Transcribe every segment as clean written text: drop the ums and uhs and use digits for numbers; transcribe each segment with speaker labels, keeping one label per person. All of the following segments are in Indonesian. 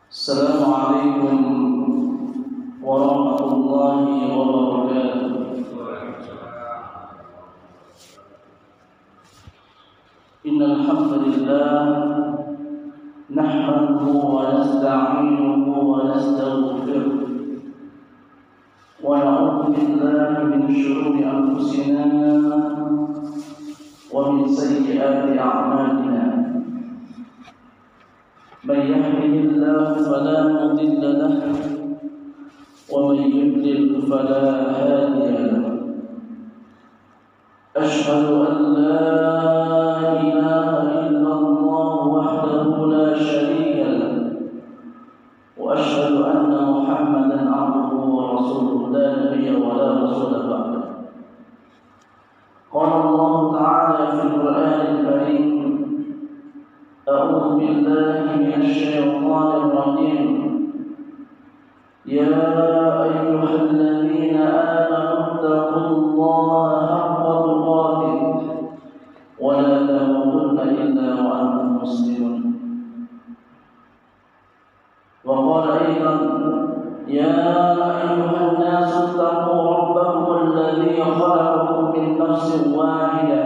Speaker 1: السلام عليكم ورحمة الله وبركاته. إن الحمد لله نحمده ونستعينه ونستغفره ونعوذ بالله من شرور أنفسنا ومن سيئات أعمالنا. من يهده الله فلا مضل له ومن يضلل فلا هادي له. أشهد أن لا إله إلا الله وحده لا شريك له وأشهد أن محمدا عبده ورسوله لا نبي ولا رسول بعده. قال الله تعالى في القرآن الكريم: أعوذ بالله من الشيطان الرجيم. يا أيها الذين آمنوا اتقوا الله حق تقاته ولا تموتن إلا وأنتم مسلمون. وقال أيضا: يا أيها الناس اتقوا ربكم الذي خلقكم من نفس واحدة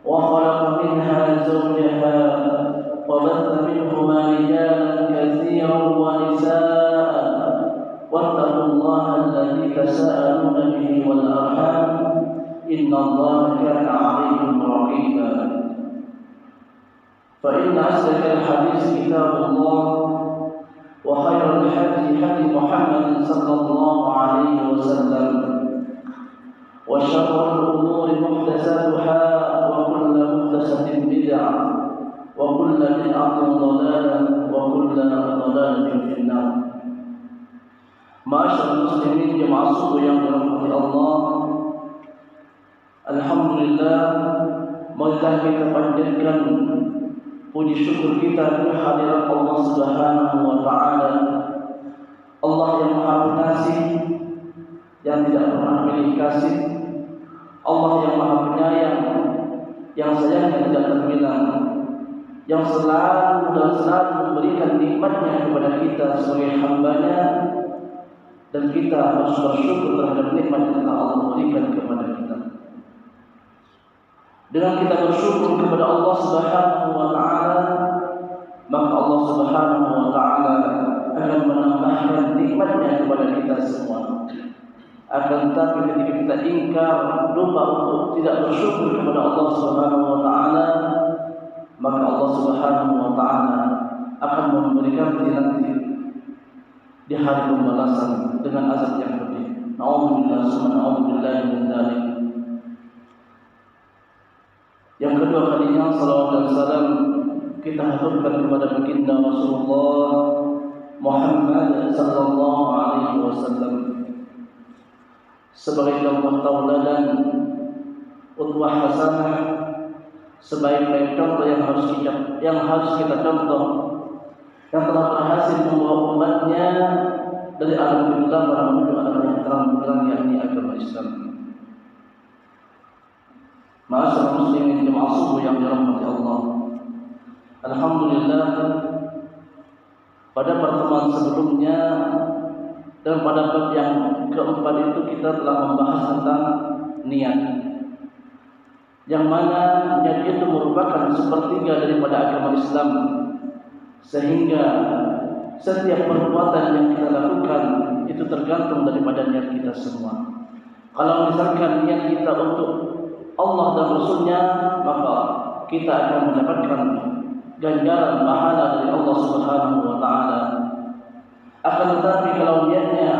Speaker 1: وخلق منها زوجها وبث منهما رجالا كثيرا ونساء واتقوا الله الذي تساءلون به والأرحام إن الله كان عليكم رقيبا. فإن أصدق الحديث كتاب الله وخير الهدي هدي محمد صلى الله عليه وسلم وشر الأمور محدثاتها وكل محدثة بدعة وكل بدعة ضلالة وكل ضلالة في النار. Ma'asyiral muslimin jemaah subuh yang dirahmati Allah, alhamdulillah, marilah kita panjatkan puji syukur kita kehadirat Allah Subhanahu wa taala. Allah yang Maha Pengasih, yang tidak pernah pilih kasih, Allah yang Maha Penyayang, yang sayangnya tidak terbilang, yang selalu memberikan nikmatnya kepada kita sebagai hamba-Nya, dan kita harus bersyukur terhadap nikmat yang Allah berikan kepada kita. Dengan kita bersyukur kepada Allah Subhanahu wa taala, maka Allah Subhanahu wa taala akan menambahkan nikmatnya kepada kita semua. Akan tetapi ketika kita ingkar, lupa untuk tidak bersyukur kepada Allah Subhanahu wa taala, maka Allah Subhanahu wa taala akan memberikan nanti di hari pembalasan dengan azab yang pedih. Na'udzubillah summa na'udzubillah min dzalik. Yang kedua kalinya salawat dan salam kita haturkan kepada baginda Rasulullah Muhammad sallallahu alaihi wasallam sebagai contoh tauladan, uswah hasanah, sebaik-baik contoh yang harus kita contoh, yang telah berhasil membawa umatnya dari alam kegelapan menuju alam yang terang benderang, yakni agama Islam. Ma'asyiral muslimin jemaah subuh yang dirahmati Allah, alhamdulillah, pada pertemuan sebelumnya dan pada bab yang keempat itu kita telah membahas tentang niat, yang mana niat itu merupakan sepertiga daripada agama Islam, sehingga setiap perbuatan yang kita lakukan itu tergantung daripada niat kita semua. Kalau misalkan niat kita untuk Allah dan Rasulnya, maka kita akan mendapatkan ganjaran pahala dari Allah Subhanahu wa taala. Akan tetapi kalau niatnya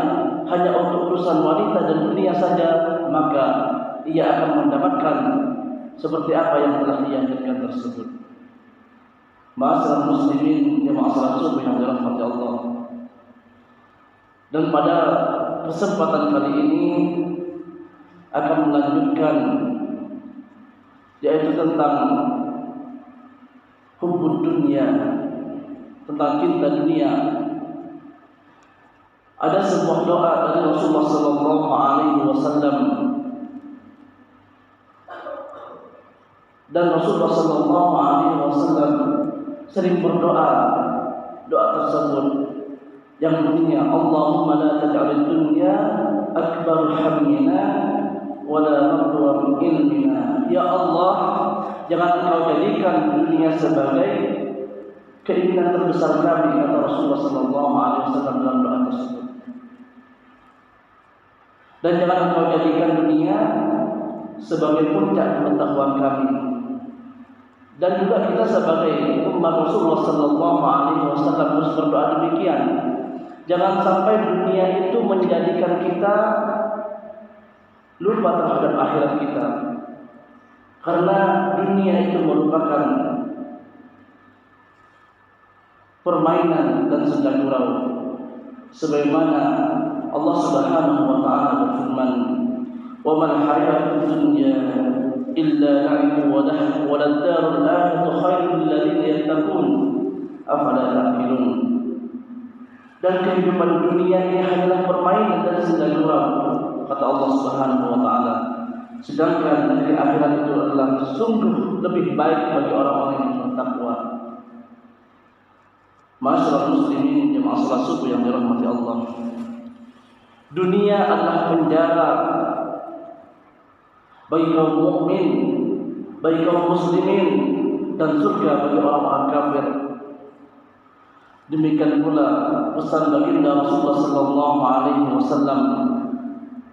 Speaker 1: hanya untuk urusan wanita dan dunia saja, maka ia akan mendapatkan seperti apa yang telah ia niatkan tersebut. Ma'asyiral muslimin jemaah salat subuh yang dirahmati Allah. Dan pada kesempatan kali ini akan melanjutkan, yaitu tentang hubbud dunia, tentang cinta dunia. Ada sebuah doa dari Rasulullah sallallahu alaihi wasallam, dan Rasulullah sallallahu alaihi wasallam sering berdoa doa tersebut yang bunyinya Allahumma la taj'alid dunya akbar hammina wa la mablugha ilmina. Ya Allah, jangan Engkau jadikan dunia sebagai keinginan terbesar kami, kata Rasulullah sallallahu alaihi wasallam dalam doa tersebut. Dan jangan Engkau jadikan dunia sebagai puncak pengetahuan kami. Dan juga kita sebagai umat Rasulullah sallallahu alaihi wasallam harus berdoa demikian. Jangan sampai dunia itu menjadikan kita lupa terhadap akhirat kita. Karena dunia itu merupakan permainan dan senda gurau. Sebagaimana Allah Subhanahu wa taala berfirman, "Wa mal hayatud dunya illa la'ibun wa lahu wa lad-darul akhiratu khairul lil ladzina yattaqun afala ta'qilun." Dan kehidupan dunia ini hanyalah permainan dan senda gurau, kata Allah Subhanahu wa taala. Sedangkan negeri akhirat itu adalah sungguh lebih baik bagi orang-orang yang bertakwa. Masyarakat muslimin jemaah salat subuh yang dirahmati Allah. Dunia adalah penjara bagi kaum mukmin, bagi kaum muslimin, dan surga bagi orang-orang kafir. Demikian pula pesan baginda Rasulullah sallallahu alaihi wasallam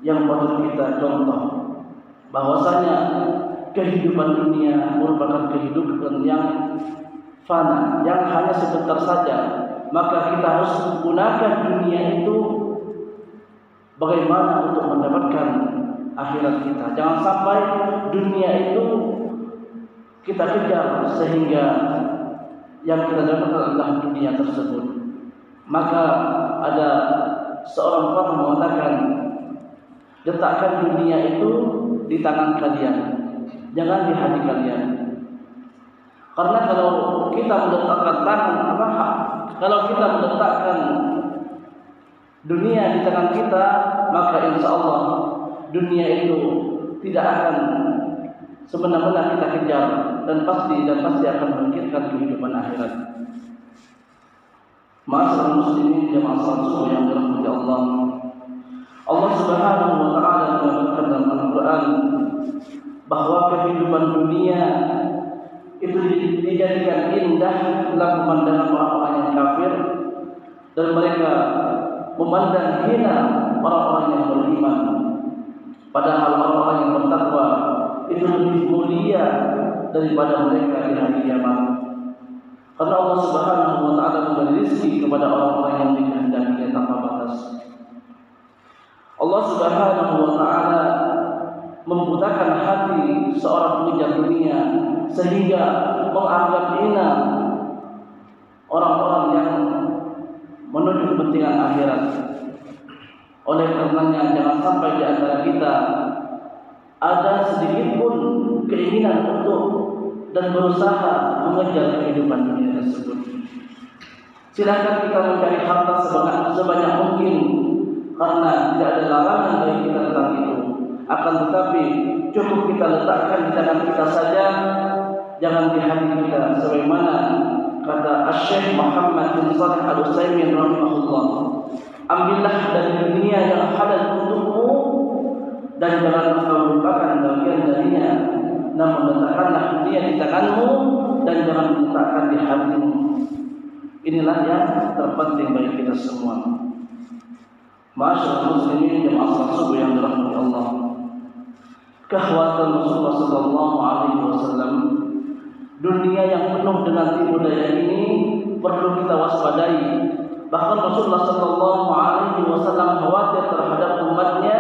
Speaker 1: yang patut kita contoh, bahwasanya kehidupan dunia merupakan kehidupan yang fana, yang hanya sebentar saja. Maka kita harus menggunakan dunia itu bagaimana untuk mendapatkan akhirat kita. Jangan sampai dunia itu kita kejar sehingga yang kita dapatkan adalah dunia tersebut. Maka ada seorang pakar mengatakan, letakkan dunia itu di tangan kalian, jangan di hati kalian. Karena kalau kita meletakkan kalau kita meletakkan dunia di tangan kita, maka insya Allah dunia itu tidak akan semena-mena kita kejar dan pasti akan memikirkan kehidupan akhirat. Ma'asyiral muslimin jemaah salat subuh yang dirahmati Allah. Allah Subhanahu wa taala menyebutkan dalam Al-Qur'an bahwa kehidupan dunia itu dijadikan indah dalam pemandangan orang-orang yang kafir, dan mereka memandang hina orang-orang yang beriman. Padahal orang-orang yang bertakwa itu lebih mulia daripada mereka di hari kiamat. Karena Allah Subhanahu wa taala memberi rezeki kepada orang-orang yang dikehendakinya tanpa batas. Allah Subhanahu wa taala membutakan hati seorang pengejar dunia sehingga menganggap hina orang-orang yang menuju kepentingan akhirat. Oleh karenanya jangan sampai di antara kita ada sedikit pun keinginan untuk dan berusaha mengejar kehidupan dunia tersebut. Silakan kita mencari harta sebanyak mungkin, karena tidak ada larangan bagi kita tentang itu. Akan tetapi cukup kita letakkan di tangan kita saja, jangan di hati kita. Sebagaimana kata Asy-Syaikh Muhammad bin Shalih Al-Utsaimin rahimahullah, ambillah dari dunia yang halal untukmu dan jangan engkau melupakan bagian darinya, namun letakkanlah dunia di tanganmu dan jangan letakkan di hatimu. Inilah yang terpenting bagi kita semua. Ma'asyiral muslimin jemaah salat subuh yang dirahmati Allah. Kekhawatiran Rasulullah sallallahu alaihi wasallam, dunia yang penuh dengan tipu daya ini perlu kita waspadai. Bahkan Rasulullah sallallahu alaihi wasallam khawatir terhadap umatnya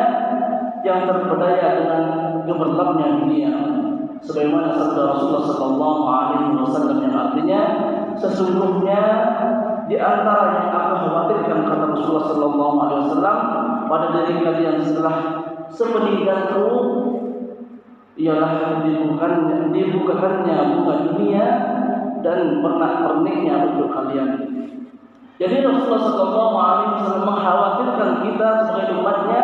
Speaker 1: yang terpedaya dengan gemerlapnya dunia. Sebagaimana sabda Rasulullah sallallahu alaihi wasallam yang artinya, sesungguhnya di antara yang aku khawatirkan, kata Rasulullah sallallahu alaihi wasallam, pada diri kalian setelah sepeninggalku ialah dibukakannya bunga dunia dan pernak-perniknya untuk kalian. Jadi Rasulullah sallallahu alaihi wasallam mengkhawatirkan kita sebagai umatnya,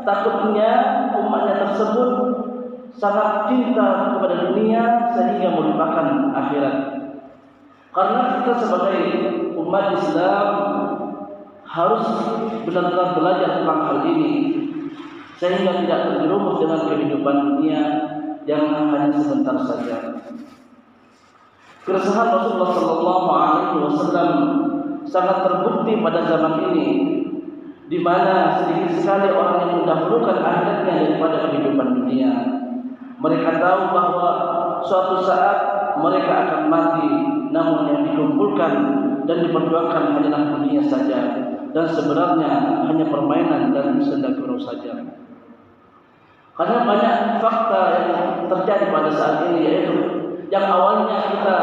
Speaker 1: takutnya umatnya tersebut sangat cinta kepada dunia sehingga melupakan akhirat. Karena kita sebagai umat Islam harus benar-benar belajar tentang hal ini, sehingga tidak terjerumus dengan kehidupan dunia yang hanya sebentar saja. Keresahan Rasulullah SAW sangat terbukti pada zaman ini, di mana sedikit sekali orang yang mendahulukan akhiratnya daripada kehidupan dunia. Mereka tahu bahwa suatu saat mereka akan mati, namun yang dikumpulkan dan diperjuangkan hanyalah dunia saja, dan sebenarnya hanya permainan dan senda gurau saja. Karena banyak fakta yang terjadi pada saat ini, yaitu yang awalnya kita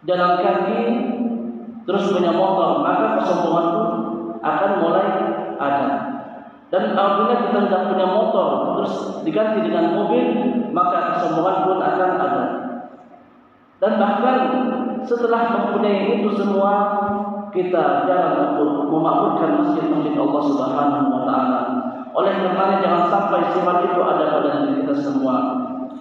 Speaker 1: jalan kaki terus punya motor, maka kesombongan pun akan mulai ada. Dan apabila kita sudah punya motor terus diganti dengan mobil, maka kesombongan pun akan ada. Dan bahkan setelah mempunyai itu semua, kita jalan untuk memakmurkan masjid-masjid Allah Subhanahu wa taala. Oleh karenanya jangan sampai sifat itu ada pada diri kita semua.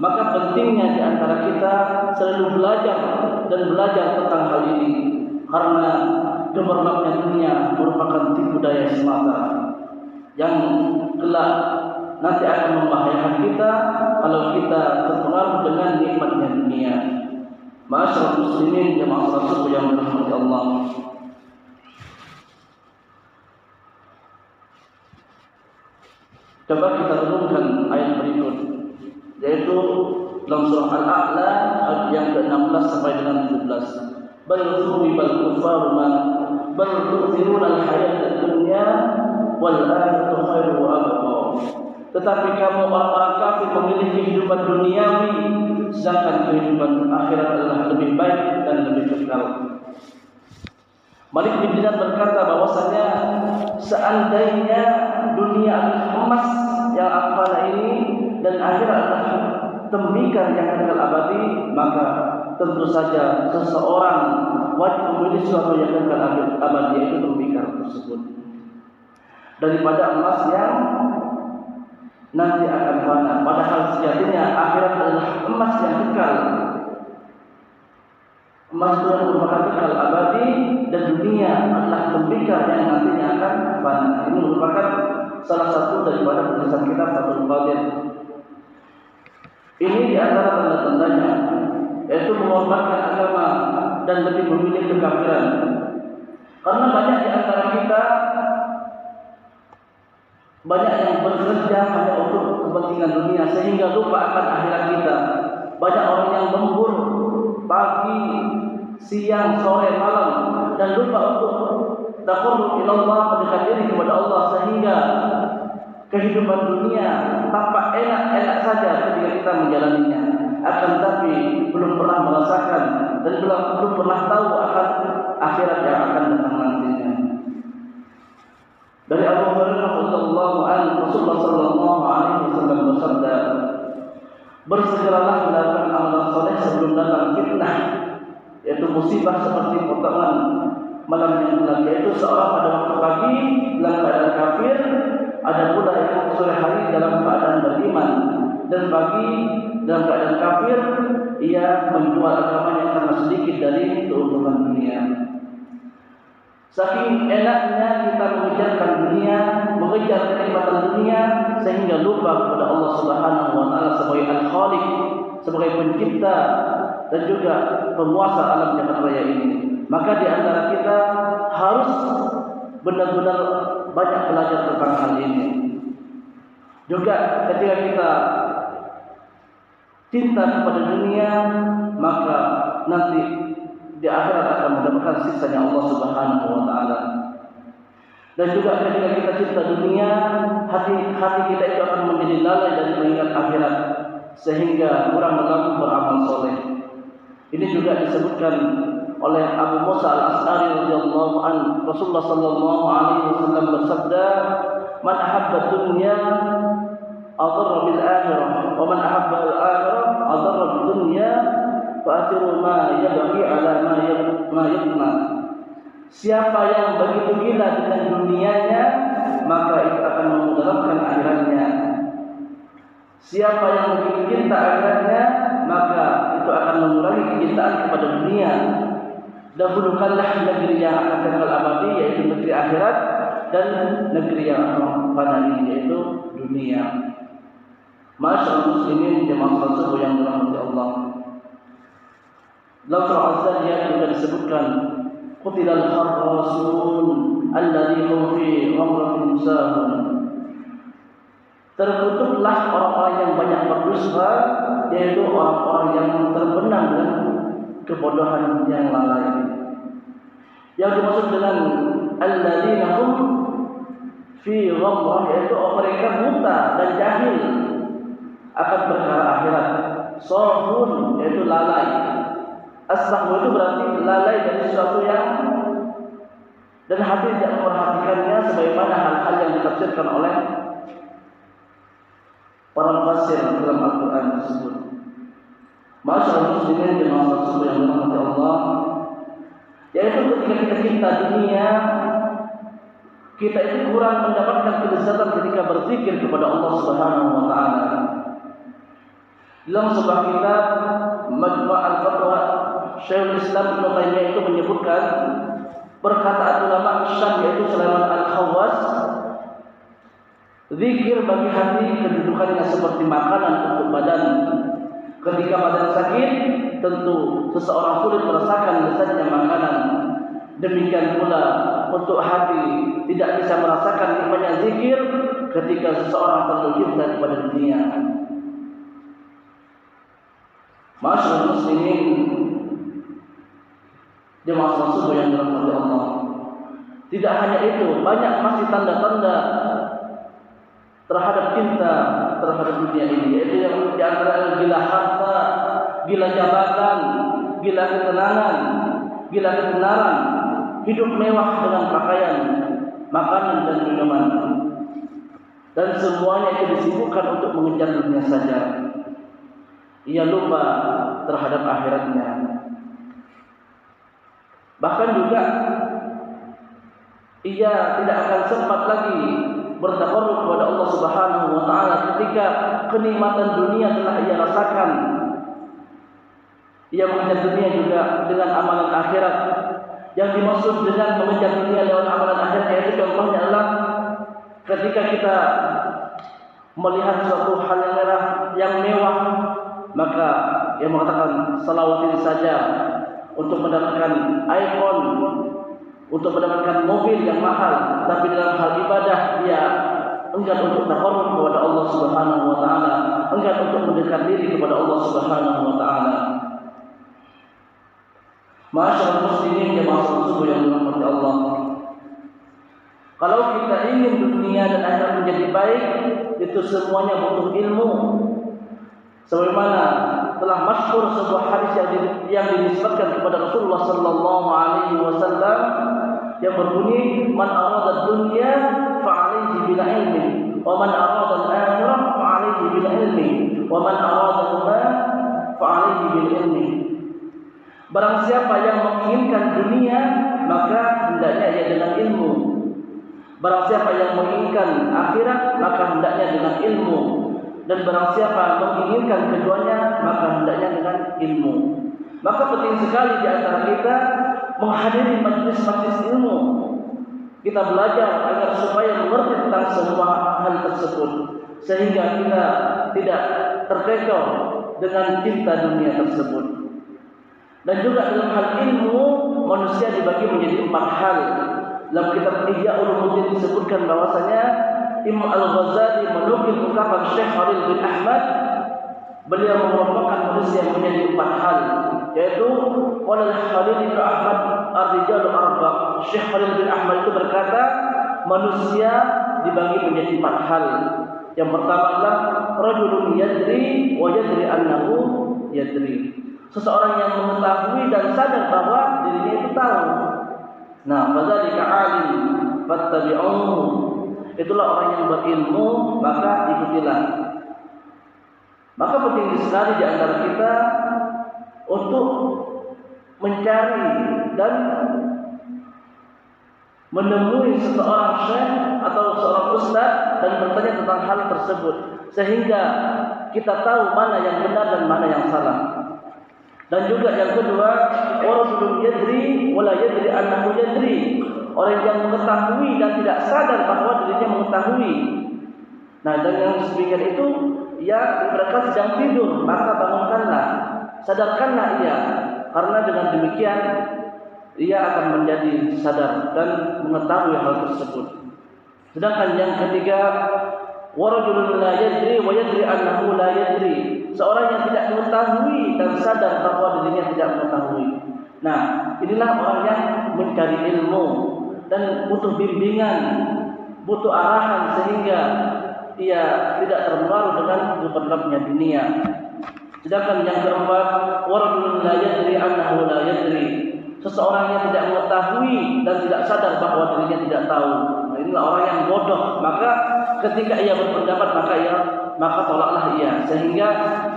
Speaker 1: Maka pentingnya di antara kita selalu belajar dan belajar tentang hal ini, karena gemerlapnya dunia merupakan tipu daya semata yang kelak nanti akan membahayakan kita kalau kita terpengaruh dengan nikmatnya dunia. Ma'asyiral muslimin jamaah Rasul yang dirahmati Allah. Coba kita renungkan ayat berikut, yaitu dalam surah Al-A'la ayat yang ke-16 sampai dengan 17. Bal thuwibal kufaru ma bal tu'thiruna al-hayata ad-dunya wal akhiratu khairu wa abqa. Tetapi kamu orang-orang kafir memilih kehidupan duniawi, sedangkan kehidupan akhirat adalah lebih baik dan lebih kekal. Malik bin Dinar berkata bahwasanya seandainya dunia adalah emas yang akfana ini dan akhirat adalah tembikar yang kekal abadi, maka tentu saja seseorang wajib memilih sesuatu yang kekal abadi, yaitu tembikar tersebut, daripada emas yang nanti akan fana. Padahal sejatinya akhirat adalah emas yang kekal. Emas itu merupakan kekal abadi dan dunia adalah tembikar yang nantinya akan fana. Ini merupakan salah satu daripada penulisan kitab Fathul Qadir. Ini di antara tanda-tandanya, yaitu mengorbankan agama dan lebih memilih kekafiran. Karena banyak di antara kita banyak yang bekerja hanya untuk kepentingan dunia sehingga lupa akan akhirat kita. Banyak orang yang lembur pagi, siang, sore, malam dan lupa untuk taqarrub ila Allah, mendekat diri kepada Allah, sehingga kehidupan dunia tampak enak-enak saja ketika kita menjalaninya, akan tapi belum pernah merasakan dan belum pernah tahu akan akhirat yang akan datang nantinya. Dari Abu Hurairah radhiyallahu anhu, Rasulullah sallallahu alaihi wasallam bersabda, bersegeralah melakukan amal soleh sebelum datang fitnah, yaitu musibah seperti potongan malam yang gelap, yaitu seorang pada waktu pagi dalam keadaan kafir, ada pula yang sore hari dalam keadaan beriman, dan pagi dalam keadaan kafir ia menjual agamanya karena sedikit dari keuntungan dunia. Saking enaknya kita mengejarkan dunia, mengejar kenikmatan dunia, sehingga lupa kepada Allah Subhanahu wa taala sebagai Al-Khaliq, sebagai pencipta dan juga penguasa alam jagat raya ini. Maka di antara kita harus benar-benar banyak belajar tentang hal ini. Juga ketika kita cinta kepada dunia, maka nanti di akhirat akan mendapatkan siksanya Allah Subhanahu wa taala. Dan juga ketika kita cinta dunia, hati kita itu akan menjadi lalai dari mengingat akhirat, sehingga kurang lagi beramal soleh. Ini juga disebutkan oleh Abu Musa Al-Asy'ari radhiyallahu anhu, Rasulullah sallallahu alaihi wasallam bersabda, "Man ahabba dunya adarra bil akhirah, wa man ahabba al-akhirah adarra bid dunya, fa'athiru ma yabghi ala ma yabna." Siapa yang begitu gila dengan dunianya, maka itu akan memudaratkan akhiratnya. Siapa yang begitu cinta akhiratnya, maka itu itu akan mengurangi kecintaan kepada dunia. Dahulukanlah negeri yang akan kekal abadi, yaitu negeri akhirat, dan negeri yang akan fana ini, yaitu dunia. Masyaallah muslimin jemaah subuh yang dirahmati Allah. Dalam surah Az-Zariyat juga disebutkan, Qutilal kharrasun alladzi hum fi ghamratin sahun. Terkutuklah orang-orang yang banyak berdusta, yaitu orang-orang yang terbenam dengan kebodohan yang lalai. Yang dimaksud dengan alladzina hum fi ghamrah, yaitu mereka buta dan jahil akan perkara akhirat. Sahun yaitu lalai. As-sahwu itu berarti lalai dari sesuatu yang dan hati tidak memperhatikannya, sebagaimana hal-hal yang ditafsirkan oleh para mufassir dalam Al-Quran tersebut. Masyaallah muslimin jemaah subuh yang dirahmati Allah, yaitu ketika kita cinta dunia, kita itu kurang mendapatkan kelezatan ketika berzikir kepada Allah Subhanahu wa taala. Dalam sebuah kitab Majmu' al-Fatwa, Syekhul Islam Ibnu Taimiyah itu menyebutkan perkataan ulama Syam, yaitu Sulaiman Al-Khawwas, zikir bagi hati kedudukannya seperti makanan untuk badan. Ketika badan sakit, tentu seseorang sulit merasakan lezatnya makanan. Demikian pula untuk hati tidak bisa merasakan nikmatnya zikir ketika seseorang terlalu cinta kepada dunia. Masyaallah muslimin jemaah subuh yang dirahmati Allah. Tidak hanya itu, banyak masih tanda-tanda terhadap cinta terhadap dunia ini, yaitu yang di antara gila harta, gila jabatan, gila ketenangan, gila ketenaran, hidup mewah dengan pakaian, makanan dan minuman, dan semuanya itu disibukkan untuk mengejar dunia saja. Ia lupa terhadap akhiratnya. Bahkan juga ia tidak akan sempat lagi bertaqarrub kepada Allah Subhanahu wa taala ketika kenikmatan dunia telah ia rasakan. Ia mengejar dunia juga dengan amalan akhirat. Yang dimaksud dengan mengejar dunia lewat amalan akhirat, yaitu contohnya adalah ketika kita melihat suatu hal yang mewah, maka ia mengatakan salawatin saja untuk mendapatkan iPhone, untuk mendapatkan mobil yang mahal, tapi dalam hal ibadah dia enggan untuk taqarrub kepada Allah Subhanahu wa taala, enggan untuk mendekat diri kepada Allah Subhanahu wa taala. Masyaallah muslimin jemaah subuh yang dirahmati Allah. Kalau kita ingin dunia dan akhirat menjadi baik, itu semuanya butuh ilmu. Sebagaimana telah masyhur sebuah hadis yang dinisbatkan kepada Rasulullah sallallahu alaihi wasallam yang berbunyi, man arada dunya fa alaihi bil ilmi wa man arada al-akhirah fa alaihi bil ilmi wa man aradahuma fa alaihi bil ilmi. Barang siapa yang menginginkan dunia, maka hendaknya ia dengan ilmu. Barang siapa yang menginginkan akhirat, maka hendaknya dengan ilmu. Dan barang siapa menginginkan keduanya, maka hendaknya dengan ilmu. Maka penting sekali di antara kita menghadiri majlis-majlis ilmu. Kita belajar agar supaya mengerti tentang semua hal tersebut, sehingga kita tidak terkecoh dengan cinta dunia tersebut. Dan juga dalam hal ilmu, manusia dibagi menjadi 4 hal. Dalam kitab Ihya Ulumuddin disebutkan bahwasanya Imam Al-Ghazali menukil ungkapan Syekh Khalil bin Ahmad. Beliau mengelompokkan manusia menjadi 4 hal, yaitu qala Khalil bin Ahmad ar-rijalu arba'. Syekh Khalil bin Ahmad itu berkata, manusia dibagi menjadi 4 hal. Yang pertama adalah rajulun yadri wa yadri annahu yadri. Seseorang yang mengetahui dan sadar bahwa dirinya itu tahu. Nah, fadzalika alim fattabi'uhu. Itulah orang yang berilmu, maka ikutilah. Maka penting sekali di antara kita untuk mencari dan menemui seseorang syekh atau seorang ustaz dan bertanya tentang hal tersebut, sehingga kita tahu mana yang benar dan mana yang salah. Dan juga yang kedua, warajulun yadri wala yadri annahu yadri. Orang yang mengetahui dan tidak sadar bahwa dirinya mengetahui. Nah, dan yang demikian itu, ya mereka sedang tidur, maka bangunkanlah, sadarkanlah ia, karena dengan demikian ia akan menjadi sadar dan mengetahui hal tersebut. Sedangkan yang ketiga, warajulun la yadri wa yadri annahu la yadri. Seorang yang tidak mengetahui dan sadar bahwa dirinya tidak mengetahui. Nah, inilah orang yang mencari ilmu dan butuh bimbingan, butuh arahan sehingga ia tidak terpengaruh dengan kepentingannya dunia. Sedangkan yang keempat, warajulun la yadri annahu la yadri. Seseorang yang tidak mengetahui dan tidak sadar bahwa dirinya tidak tahu. Nah, inilah orang yang bodoh. Maka ketika ia berpendapat maka tolaklah ia. Sehingga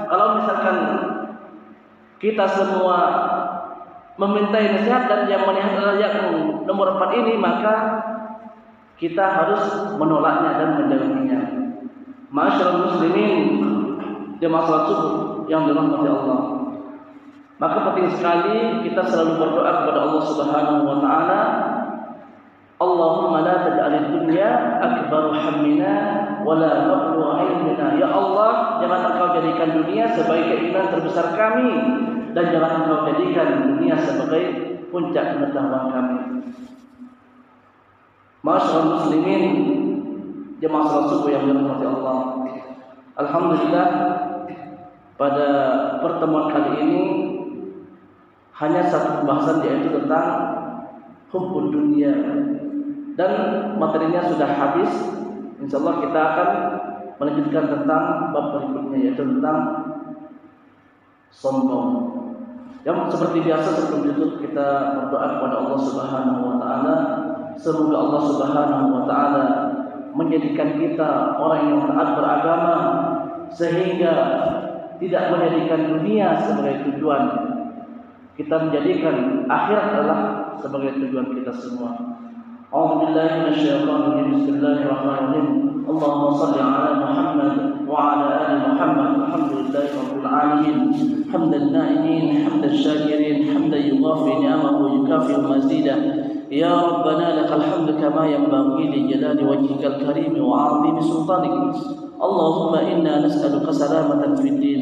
Speaker 1: kalau misalkan kita semua memintai nasihat dan yang melihat yang nomor 4 ini, maka kita harus menolaknya dan menjauhinya. Ma'asyiral muslimin, jemaah salat subuh yang dirahmati Allah. Maka penting sekali kita selalu berdoa kepada Allah Subhanahu wa taala, Allahumma la taj'alid dunya akbar hammina wa la mablugha ilmina. Ya Allah, jangan Engkau jadikan dunia sebagai keinginan terbesar kami, dan jangan Engkau jadikan dunia sebagai puncak pengetahuan kami. Ma'asyiral muslimin, jemaah salat subuh yang dirahmati Allah. Alhamdulillah, pada pertemuan kali ini hanya satu pembahasan, yaitu tentang hubbud dunia, dan materinya sudah habis. Insyaallah kita akan melanjutkan tentang bab berikutnya, yaitu tentang sombong. Yang seperti biasa sebelum itu kita berdoa kepada Allah Subhanahu wa taala, semoga Allah Subhanahu wa taala menjadikan kita orang yang taat beragama, sehingga tidak menjadikan dunia sebagai tujuan. Kita menjadikan akhirat adalah sebagai tujuan kita semua. A'udzubillahi minasyaitonir rajim. Bismillahirrahmanirrahim. Allahumma shalli ala Muhammad wa ala ali Muhammad. Alhamdulillahi rabbil alamin. Hamdan na'imin, hamdan syakirin, hamdan yuwafi ni'amahu wa yukafi mazidah. Ya Rabbana lakal hamdu kama yanbaghi li jalali wajhikal karim wa 'azimi sultanik. Allahumma inna nas'aluka salamatan fid din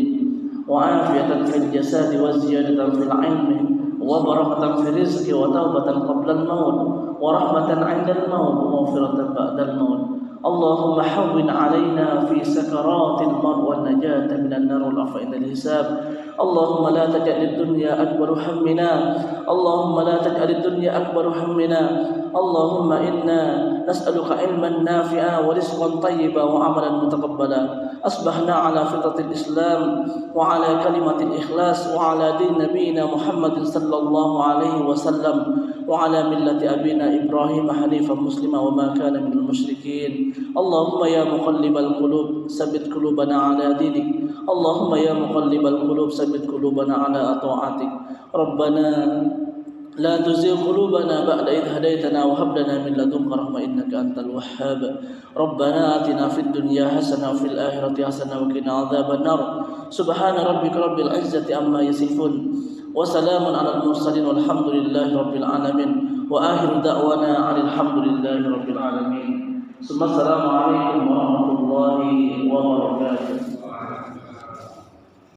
Speaker 1: وعافية في الجسد وزيادة في العلم وبركة في الرزق وتوبة قبل الموت ورحمة عند الموت ومغفرة بعد الموت. اللهم حون علينا في سكرات الموت والنجاة من النار والعفو عند الحساب. اللهم لا تجعل الدنيا أكبر همنا. اللهم لا تجعل الدنيا أكبر همنا. اللهم إنا نسألك علما نافعا ورزقا طيبا وعملا متقبلا. أصبحنا على فطرة الإسلام وعلى كلمة الإخلاص وعلى دين نبينا محمد صلى الله عليه وسلم وعلى ملة أبينا إبراهيم حنيفا مسلما وما كان من المشركين. اللهم يا مقلب القلوب ثبت قلوبنا على دينك. اللهم يا مقلب القلوب ثبت قلوبنا على طاعتك. ربنا لا تزغ قلوبنا بعد إذ هديتنا وهب لنا من لدنك رحمة إنك أنت الوهاب. ربنا آتنا في الدنيا حسنة وفي الآخرة حسنة وقنا عذاب النار. سبحان ربك رب العزة عما يصفون وسلام على المرسلين والحمد لله رب العالمين. وآخر دعوانا عن الحمد لله رب العالمين. ثم السلام عليكم ورحمة الله وبركاته.